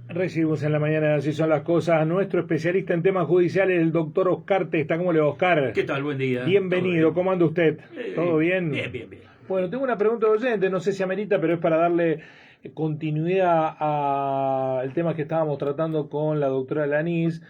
Recibimos en la mañana, así son las cosas, a nuestro especialista en temas judiciales, el doctor Oscar Testa. ¿Cómo le va, Oscar? ¿Qué tal? Buen día. Bienvenido, ¿cómo anda usted? ¿Todo bien? Bien, bien, bien. Bueno, tengo una pregunta de oyente, no sé si amerita, pero es para darle continuidad al tema que estábamos tratando con la doctora Lanís.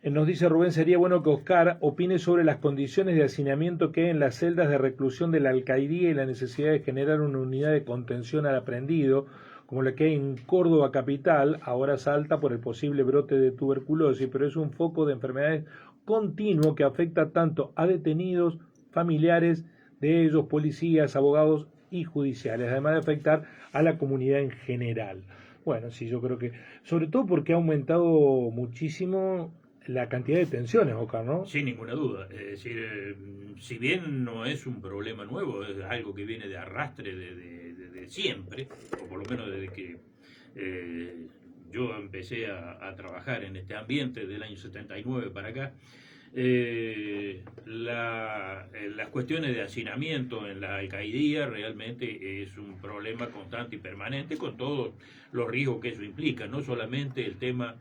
Nos dice Rubén, sería bueno que Oscar opine sobre las condiciones de hacinamiento que hay en las celdas de reclusión de la alcaidía y la necesidad de generar una unidad de contención al aprendido, como la que hay en Córdoba capital, ahora Salta por el posible brote de tuberculosis, pero es un foco de enfermedades continuo que afecta tanto a detenidos, familiares de ellos, policías, abogados y judiciales, además de afectar a la comunidad en general. Bueno, sí, yo creo que, sobre todo porque ha aumentado muchísimo la cantidad de detenciones, Oscar, ¿no? Sin ninguna duda. Es decir, si bien no es un problema nuevo, es algo que viene de arrastre de siempre, o por lo menos desde que yo empecé a trabajar en este ambiente del año 79 para acá. Las cuestiones de hacinamiento en la alcaidía realmente es un problema constante y permanente con todos los riesgos que eso implica, no solamente el tema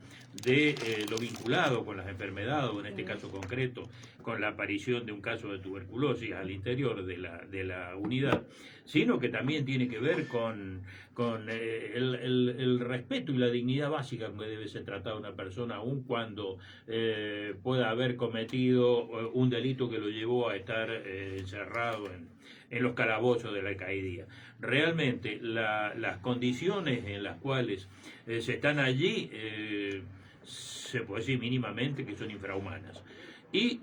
de lo vinculado con las enfermedades, o en este caso concreto con la aparición de un caso de tuberculosis al interior de la unidad, sino que también tiene que ver con el respeto y la dignidad básica con que debe ser tratada una persona, aun cuando pueda haber cometido un delito que lo llevó a estar encerrado en los calabozos de la alcaidía. Realmente las condiciones en las cuales se están allí, se puede decir mínimamente que son infrahumanas. Y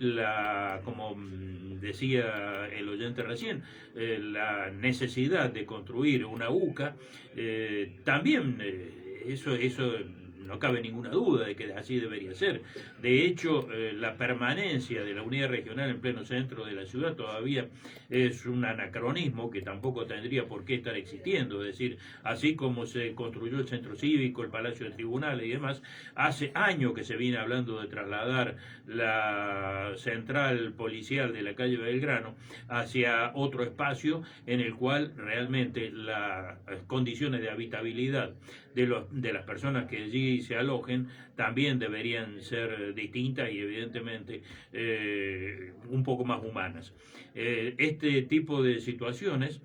como decía el oyente recién, la necesidad de construir una UCA, también eso no cabe ninguna duda de que así debería ser. De hecho, la permanencia de la unidad regional en pleno centro de la ciudad todavía es un anacronismo que tampoco tendría por qué estar existiendo. Es decir, así como se construyó el centro cívico, el Palacio de Tribunales y demás, hace años que se viene hablando de trasladar la central policial de la calle Belgrano hacia otro espacio en el cual realmente las condiciones de habitabilidad de las personas que allí se alojen también deberían ser distintas y evidentemente un poco más humanas. Este tipo de situaciones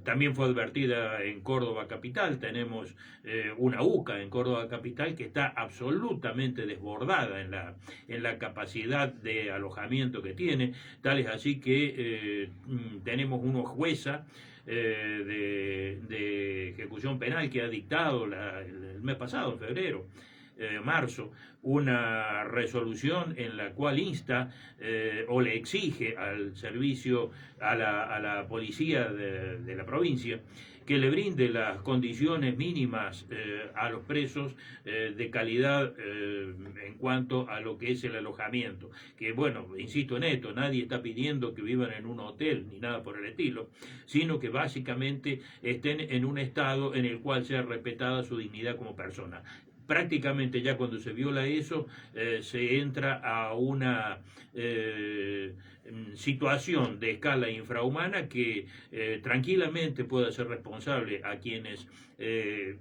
también fue advertida en Córdoba capital. Tenemos una UCA en Córdoba capital que está absolutamente desbordada en la capacidad de alojamiento que tiene, tal es así que tenemos una jueza de ejecución penal que ha dictado el mes pasado, en febrero, marzo, una resolución en la cual insta o le exige al servicio, a la policía de la provincia, que le brinde las condiciones mínimas a los presos de calidad en cuanto a lo que es el alojamiento. Que bueno, insisto en esto, nadie está pidiendo que vivan en un hotel ni nada por el estilo, sino que básicamente estén en un estado en el cual sea respetada su dignidad como persona. Prácticamente ya cuando se viola eso, se entra a una situación de escala infrahumana que tranquilamente puede ser responsable a quienes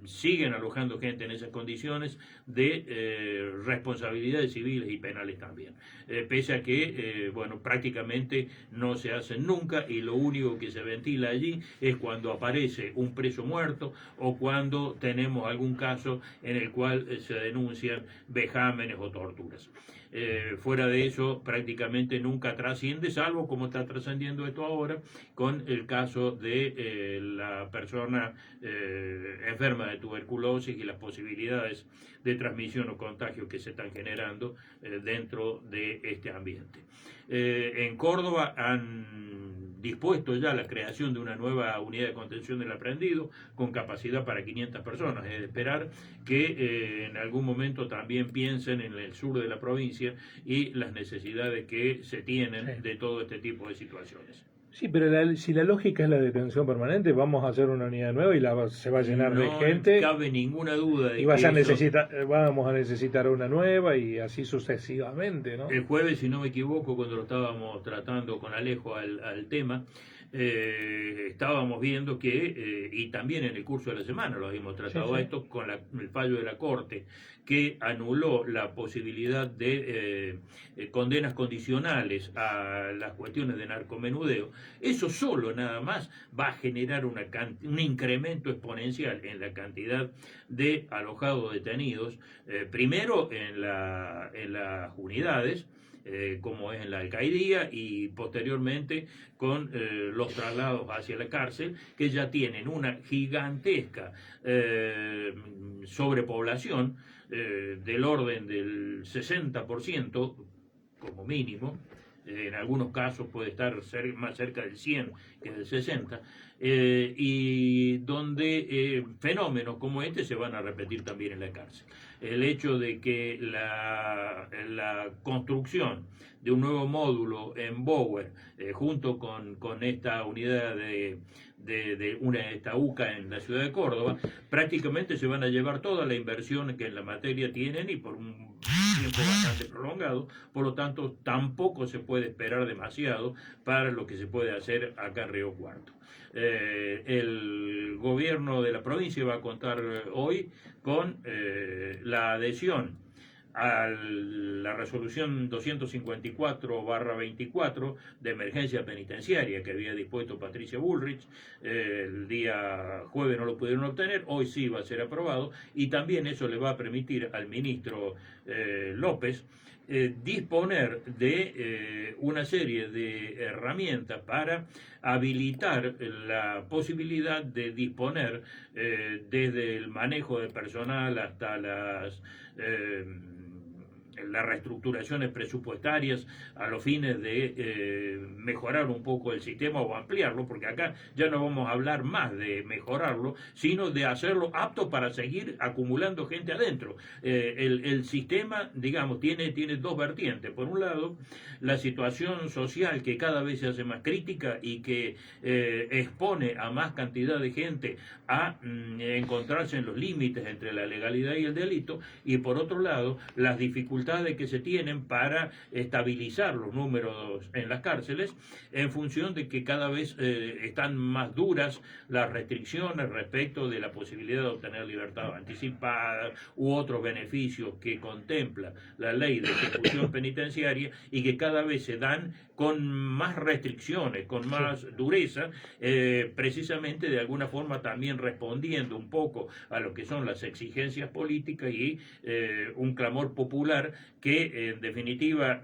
siguen alojando gente en esas condiciones de responsabilidades civiles y penales también. Pese a que, bueno, prácticamente no se hacen nunca y lo único que se ventila allí es cuando aparece un preso muerto o cuando tenemos algún caso en el cual se denuncian vejámenes o torturas. Fuera de eso, prácticamente nunca trasciende, salvo como está trascendiendo esto ahora, con el caso de la persona enferma de tuberculosis y las posibilidades de transmisión o contagio que se están generando dentro de este ambiente. En Córdoba han dispuesto ya la creación de una nueva unidad de contención del aprendido con capacidad para 500 personas. Es de esperar que en algún momento también piensen en el sur de la provincia y las necesidades que se tienen de todo este tipo de situaciones. Sí, pero si la lógica es la detención permanente, vamos a hacer una unidad nueva y se va a llenar de gente. No cabe ninguna duda de y vamos a necesitar una nueva y así sucesivamente, ¿no? El jueves, si no me equivoco, cuando lo estábamos tratando con Alejo al tema, estábamos viendo que, y también en el curso de la semana lo habíamos tratado Sí, sí. esto con el fallo de la Corte, que anuló la posibilidad de condenas condicionales a las cuestiones de narcomenudeo. Eso solo nada más va a generar un incremento exponencial en la cantidad de alojados detenidos, primero en las unidades, como es en la alcaidía, y posteriormente con los traslados hacia la cárcel, que ya tienen una gigantesca sobrepoblación del orden del 60% como mínimo. En algunos casos puede estar más cerca del 100 que del 60, y donde fenómenos como este se van a repetir también en la cárcel. El hecho de que la construcción de un nuevo módulo en Bower, junto con esta unidad esta UCA en la ciudad de Córdoba, prácticamente se van a llevar toda la inversión que en la materia tienen, y por un tiempo bastante prolongado. Por lo tanto, tampoco se puede esperar demasiado para lo que se puede hacer acá en Río Cuarto. El gobierno de la provincia va a contar hoy con la adhesión a la resolución 254/24 de emergencia penitenciaria que había dispuesto Patricia Bullrich. El día jueves no lo pudieron obtener, hoy sí va a ser aprobado, y también eso le va a permitir al ministro López disponer de una serie de herramientas para habilitar la posibilidad de disponer, desde el manejo de personal hasta las reestructuraciones presupuestarias a los fines de mejorar un poco el sistema o ampliarlo, porque acá ya no vamos a hablar más de mejorarlo, sino de hacerlo apto para seguir acumulando gente adentro. El sistema, digamos, tiene dos vertientes. Por un lado, la situación social, que cada vez se hace más crítica y que expone a más cantidad de gente a encontrarse en los límites entre la legalidad y el delito, y por otro lado, las dificultades que se tienen para estabilizar los números en las cárceles, en función de que cada vez están más duras las restricciones respecto de la posibilidad de obtener libertad anticipada u otros beneficios que contempla la ley de ejecución penitenciaria, y que cada vez se dan con más restricciones, con más dureza, precisamente de alguna forma también respondiendo un poco a lo que son las exigencias políticas y un clamor popular que en definitiva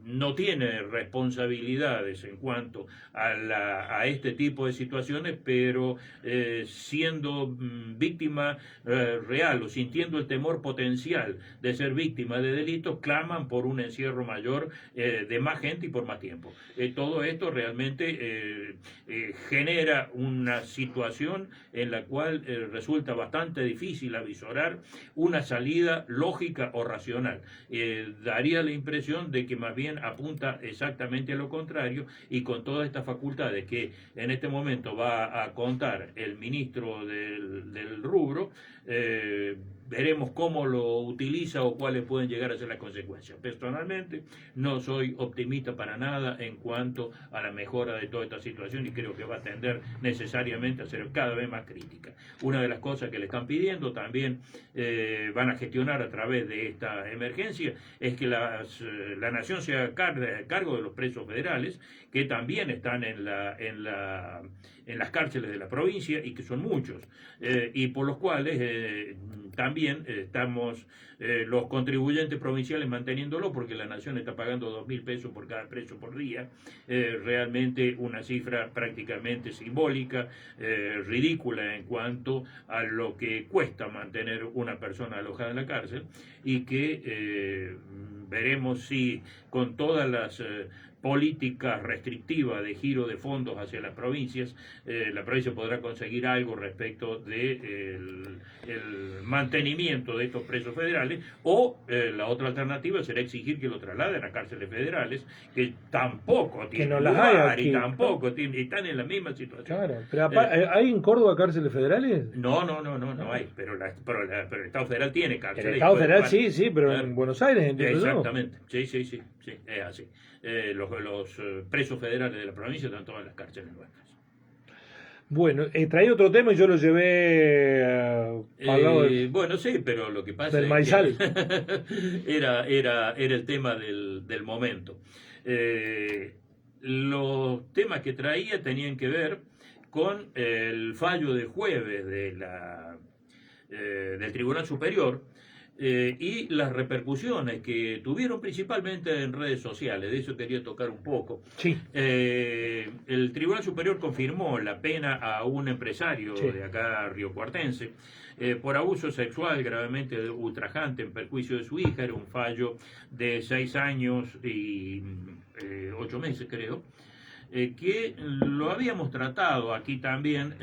no tiene responsabilidades en cuanto a este tipo de situaciones, pero siendo víctima real, o sintiendo el temor potencial de ser víctima de delitos, claman por un encierro mayor de más gente y por más tiempo. Todo esto realmente genera una situación en la cual resulta bastante difícil avisorar una salida lógica o racional. Daría la impresión de que más bien apunta exactamente a lo contrario, y con todas estas facultades que en este momento va a contar el ministro del rubro, veremos cómo lo utiliza o cuáles pueden llegar a ser las consecuencias. Personalmente no soy optimista para nada en cuanto a la mejora de toda esta situación, y creo que va a tender necesariamente a ser cada vez más crítica. Una de las cosas que le están pidiendo también, van a gestionar a través de esta emergencia, es que la nación se haga cargo de los presos federales, que también están en las cárceles de la provincia, y que son muchos, y por los cuales también estamos los contribuyentes provinciales manteniéndolo, porque la nación está pagando 2.000 pesos por cada preso por día, realmente una cifra prácticamente simbólica, ridícula en cuanto a lo que cuesta mantener una persona alojada en la cárcel, y que veremos si con todas las políticas restrictivas de giro de fondos hacia las provincias, la provincia podrá conseguir algo respecto del mantenimiento de estos presos federales, o la otra alternativa será exigir que lo trasladen a cárceles federales, que tampoco tienen no las lugar hay aquí, y tampoco están en la misma situación. Claro, pero ¿hay en Córdoba cárceles federales? No hay, pero el Estado federal tiene cárceles. El Estado federal bueno, sí, pero en Buenos Aires, entiendo yo. exactamente, sí, es así. Los presos federales de la provincia están todas en las cárceles nuestras. Bueno, traí otro tema y yo lo llevé al lado bueno, sí, pero lo que pasa del es maizal. que era el tema del momento. Los temas que traía tenían que ver con el fallo de jueves del Tribunal Superior, y las repercusiones que tuvieron principalmente en redes sociales. De eso quería tocar un poco. Sí. El Tribunal Superior confirmó la pena a un empresario de acá riocuartense por abuso sexual gravemente ultrajante en perjuicio de su hija. Era un fallo de 6 años y 8 meses, creo, que lo habíamos tratado aquí también,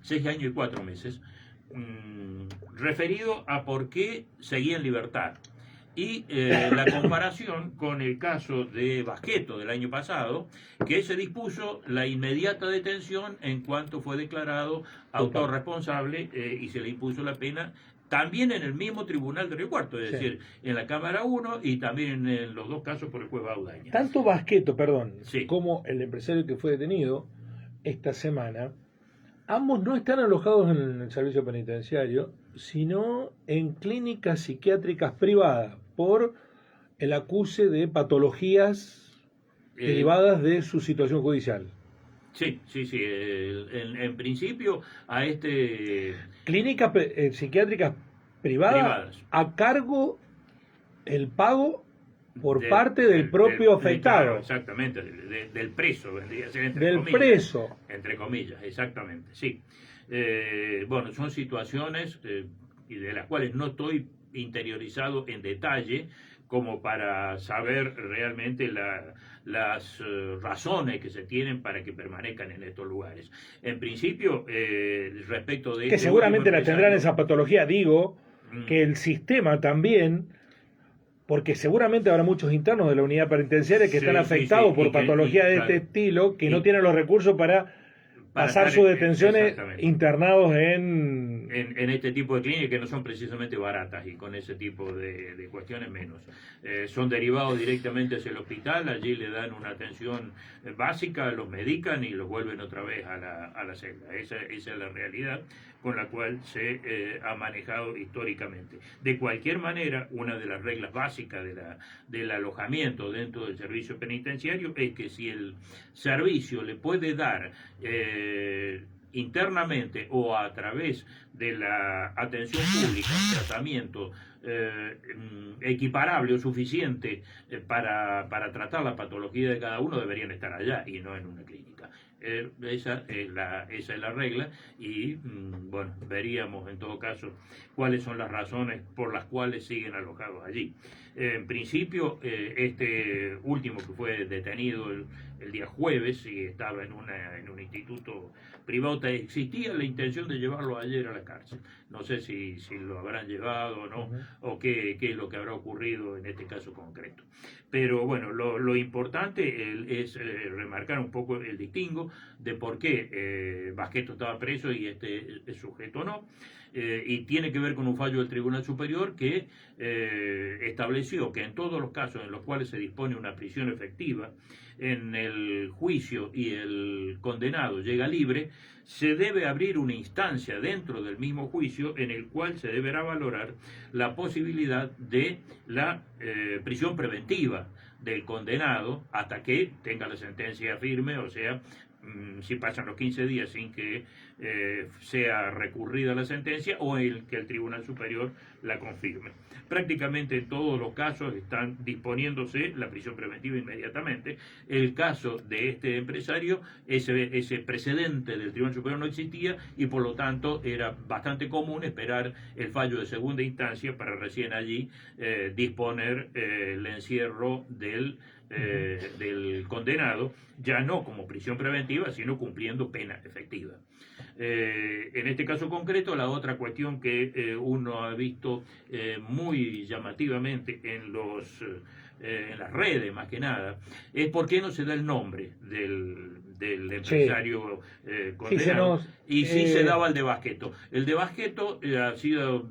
6 años y 4 meses, referido a por qué seguía en libertad. Y la comparación con el caso de Basqueto del año pasado, que se dispuso la inmediata detención en cuanto fue declarado autorresponsable, y se le impuso la pena también en el mismo tribunal de Río Cuarto, es decir, en la Cámara 1 y también en los dos casos por el juez Baudaña. Tanto Basqueto, como el empresario que fue detenido esta semana, ambos no están alojados en el servicio penitenciario, sino en clínicas psiquiátricas privadas por el acuse de patologías derivadas de su situación judicial. Sí. En principio, a clínicas psiquiátricas privadas a cargo el pago por parte del propio afectado. Claro, exactamente, del preso, vendría a ser entre comillas, exactamente, sí. Bueno, son situaciones y de las cuales no estoy interiorizado en detalle como para saber realmente las razones que se tienen para que permanezcan en estos lugares. En principio, respecto de... Que seguramente la tendrán esa patología, digo, que el sistema también... Porque seguramente habrá muchos internos de la unidad penitenciaria que están afectados por patologías de este estilo, que no tienen los recursos para pasar sus detenciones internados en este tipo de clínicas que no son precisamente baratas, y con ese tipo de cuestiones menos. Son derivados directamente hacia el hospital, allí le dan una atención básica, los medican y los vuelven otra vez a la celda. Esa es la realidad con la cual se ha manejado históricamente. De cualquier manera, una de las reglas básicas del alojamiento dentro del servicio penitenciario es que si el servicio le puede dar internamente o a través de la atención pública un tratamiento equiparable o suficiente para tratar la patología de cada uno, deberían estar allá y no en una clínica. Esa es la regla, y bueno, veríamos en todo caso cuáles son las razones por las cuales siguen alojados allí. En principio, este último que fue detenido el día jueves y estaba en un instituto privado, existía la intención de llevarlo ayer a la cárcel. No sé si lo habrán llevado o no, o qué es lo que habrá ocurrido en este caso concreto. Pero bueno, lo importante es remarcar un poco el distingo de por qué Basqueto estaba preso y este sujeto no. Y tiene que ver con un fallo del Tribunal Superior que estableció que en todos los casos en los cuales se dispone una prisión efectiva, en el juicio y el condenado llega libre, se debe abrir una instancia dentro del mismo juicio en el cual se deberá valorar la posibilidad de la prisión preventiva del condenado hasta que tenga la sentencia firme, o sea, si pasan los 15 días sin que sea recurrida la sentencia o que el Tribunal Superior la confirme. Prácticamente en todos los casos están disponiéndose la prisión preventiva inmediatamente. El caso de este empresario, ese precedente del Tribunal Superior no existía y por lo tanto era bastante común esperar el fallo de segunda instancia para recién allí disponer el encierro del condenado, ya no como prisión preventiva, sino cumpliendo pena efectiva. En este caso concreto, la otra cuestión que uno ha visto muy llamativamente en las redes más que nada, es por qué no se da el nombre del empresario condenado, y sí se daba el de Basqueto. El de Basqueto ha sido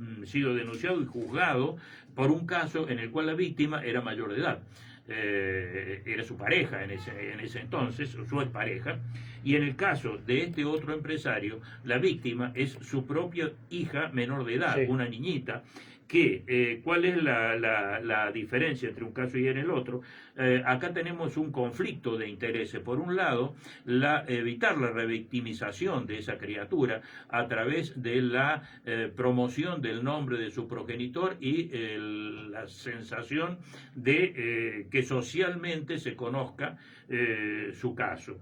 denunciado y juzgado por un caso en el cual la víctima era mayor de edad. Era su pareja en ese entonces, su expareja, y en el caso de este otro empresario, la víctima es su propia hija menor de edad, una niñita, que ¿cuál es la diferencia entre un caso y en el otro? Acá tenemos un conflicto de intereses. Por un lado, evitar la revictimización de esa criatura a través de la promoción del nombre de su progenitor y la sensación de que socialmente se conozca su caso.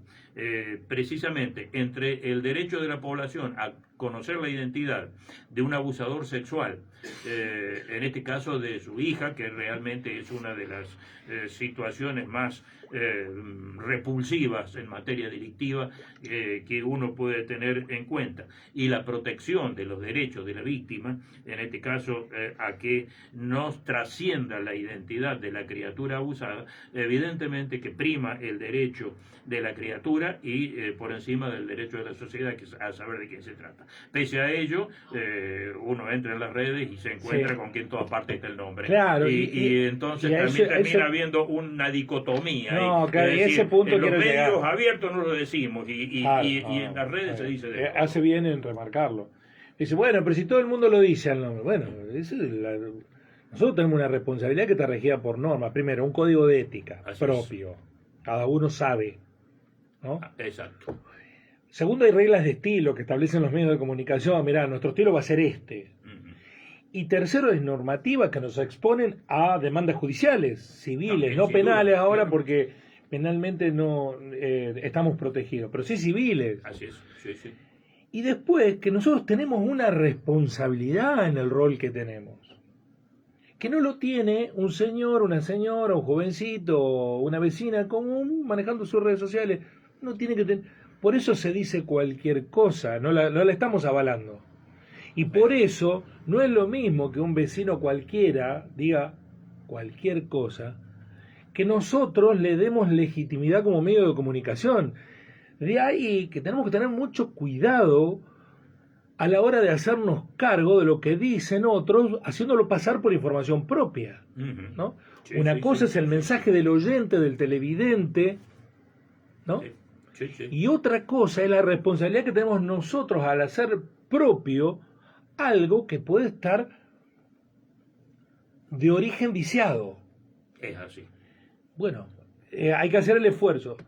Precisamente entre el derecho de la población a conocer la identidad de un abusador sexual, en este caso de su hija, que realmente es una de las situaciones más repulsivas en materia delictiva que uno puede tener en cuenta, y la protección de los derechos de la víctima, en este caso a que no trascienda la identidad de la criatura abusada, evidentemente que prima el derecho de la criatura y por encima del derecho de la sociedad a saber de quién se trata. Pese a ello, uno entra en las redes y se encuentra con que en todas partes está el nombre. Claro, y entonces también termina habiendo una dicotomía. No, claro, y ese punto en los medios llegar. Abiertos no lo decimos y en las redes se dice de todo. Hace bien en remarcarlo. Dice, bueno, pero si todo el mundo lo dice al nombre. Bueno, nosotros tenemos una responsabilidad que está regida por normas. Primero, un código de ética propio. Cada uno sabe, ¿no? Exacto. Segundo, hay reglas de estilo que establecen los medios de comunicación. Mirá, nuestro estilo va a ser este. Y tercero, es normativa que nos exponen a demandas judiciales, civiles, también, no penales duda, ahora, claro, porque penalmente no estamos protegidos, pero sí civiles. Así es, sí. Y después que nosotros tenemos una responsabilidad en el rol que tenemos, que no lo tiene un señor, una señora, un jovencito, una vecina común manejando sus redes sociales. No tiene que tener. Por eso se dice cualquier cosa, no la estamos avalando. Y por eso no es lo mismo que un vecino cualquiera diga cualquier cosa, que nosotros le demos legitimidad como medio de comunicación. De ahí que tenemos que tener mucho cuidado a la hora de hacernos cargo de lo que dicen otros, haciéndolo pasar por información propia, ¿no? Sí, una cosa es el mensaje del oyente, del televidente, ¿no? Sí. Y otra cosa es la responsabilidad que tenemos nosotros al hacer propio algo que puede estar de origen viciado. Es así. Bueno, hay que hacer el esfuerzo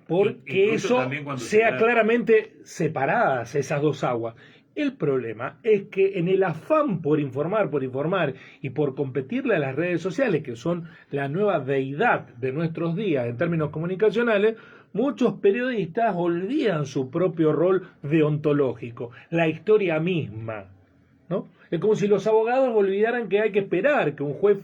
porque eso sea claramente separadas esas dos aguas. El problema es que en el afán por informar y por competirle a las redes sociales, que son la nueva deidad de nuestros días en términos comunicacionales, muchos periodistas olvidan su propio rol deontológico, la historia misma, ¿no? Es como si los abogados olvidaran que hay que esperar que un juez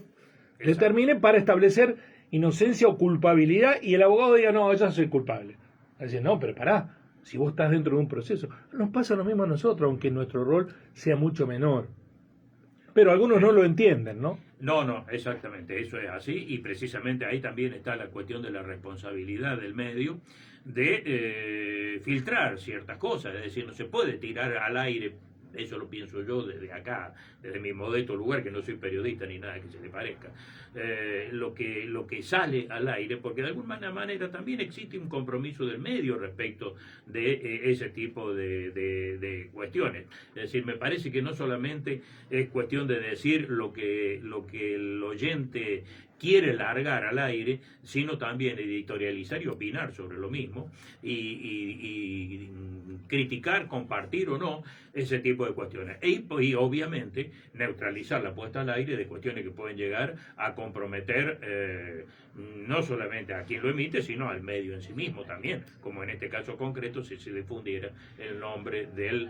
determine para establecer inocencia o culpabilidad y el abogado diga, no, yo soy culpable. Dice, no, pero pará, si vos estás dentro de un proceso. Nos pasa lo mismo a nosotros, aunque nuestro rol sea mucho menor. Pero algunos no lo entienden, ¿no? No, exactamente, eso es así, y precisamente ahí también está la cuestión de la responsabilidad del medio de filtrar ciertas cosas, es decir, no se puede tirar al aire, eso lo pienso yo desde acá, desde mi modesto lugar, que no soy periodista ni nada que se le parezca, lo que sale al aire, porque de alguna manera también existe un compromiso del medio respecto de ese tipo de cuestiones. Es decir, me parece que no solamente es cuestión de decir lo que el oyente quiere largar al aire, sino también editorializar y opinar sobre lo mismo y criticar, compartir o no ese tipo de cuestiones. Y obviamente neutralizar la puesta al aire de cuestiones que pueden llegar a comprometer no solamente a quien lo emite, sino al medio en sí mismo también, como en este caso concreto si se difundiera el nombre de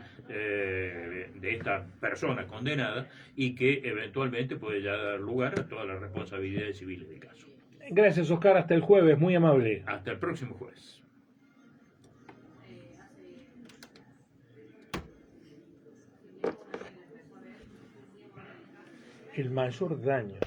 esta persona condenada y que eventualmente puede ya dar lugar a todas las responsabilidades civiles del caso. Gracias, Oscar, hasta el jueves, muy amable. Hasta el próximo jueves. el mayor daño.